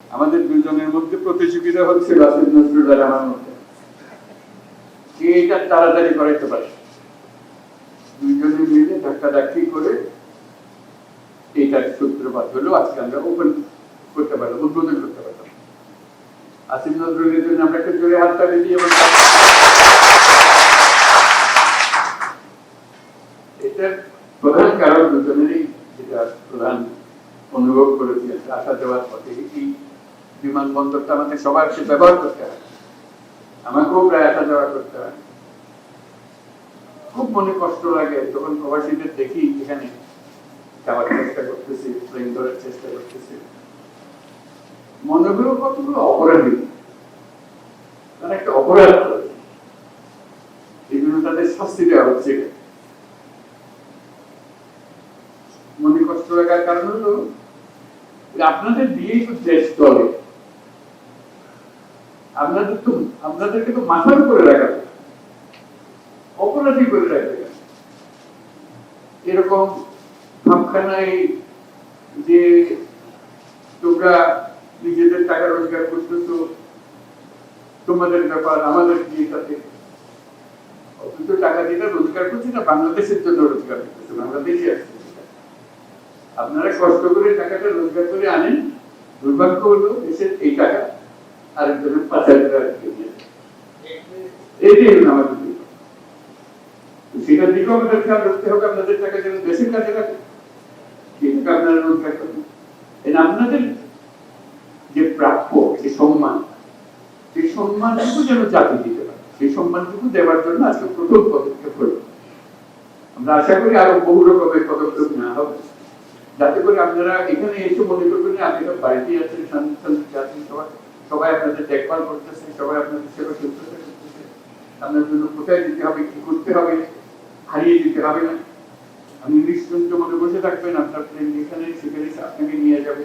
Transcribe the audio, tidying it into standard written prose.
আমাদের দুজনের মধ্যে প্রতিযোগিতা হচ্ছিল আসিফ নজরুল আর আমার মধ্যে, কে এটা তাড়াতাড়ি করাইতে পারে। দুইজনে মিলে ধাক্কাধাক্কি করে এইটার সূত্রপাত হলো। আজকে আমরা ওপেন করতে পারলাম, উদ্বোধন করতে পারলাম। আসিফ নজরুলের জন্য আমরা একটা জোরে হাত তালি দিয়ে এটার প্রধান কারণ দুজনেরই, যেটা প্রধান অনুভব করেছি আসা যাওয়ার পথে, এই বিমানবন্দরটা আমাদের সবার ব্যবহার করতে হয়, আমাকেও প্রায় আসা যাওয়া করতে হয়। খুব মনে কষ্ট লাগে যখন প্রবাসীদের দেখি এখানে যাওয়ার চেষ্টা করতেছি, প্লেন ধরার চেষ্টা করতেছি, মনে হলো কতগুলো অপরাধী, তারা একটা অপরাধ করে, এই জন্য তাদের শাস্তি দেওয়া হচ্ছে। মনে কষ্ট লাগার কারণ হলো আপনাদের দিয়েই তো দেশ চলে, আপনাদেরকে তো মাথার উপরে রাখা, অপরাধী করে রাখবে। এরকম ভাবখানায় যে তোমরা নিজেদের টাকা রোজগার করতেছো, তোমাদের ব্যাপার, আমাদের দিয়ে তাতে অথচ টাকা যেটা রোজগার করছি না বাংলাদেশের জন্য রোজগার করতেছে, বাংলাদেশে আসছে। আপনারা কষ্ট করে টাকাটা রোজগার করে আনেন, দুর্ভাগ্য হলো দেশের এই টাকা আরেকজনের পাচার করে এইটাই হলো আমাদের দিক। সেটার দিকেও আমাদের খেয়াল রাখতে হবে, আপনাদের টাকা যেন দেশের কাজে লাগে, সেটাকে আপনারা রোজগার করবেন। আপনাদের যে প্রাপ্য, যে সম্মান, সেই সম্মানটুকু যেন জাতি দিতে পারে, সেই সম্মানটুকু দেওয়ার জন্য আজকে প্রথম পদক্ষেপ হল। আমরা আশা করি আরো বহু রকমের পদক্ষেপ নেওয়া হবে, যাতে করে আপনারা এখানে এসে মনে করবেন আপনারা বাড়িতে আছেন, শান্তি আছেন, সবাই আপনাদের দেখভাল করতেছে, সবাই আপনাদের সেবা শুশ্রূষা করতেছে। আপনার জন্য কোথায় দিতে হবে, কি করতে হবে, হারিয়ে দিতে হবে না। আপনি নিশ্চিন্ত মনে বসে থাকবেন, আপনার প্লেন যেখানে সেখানে আপনাকে নিয়ে যাবে।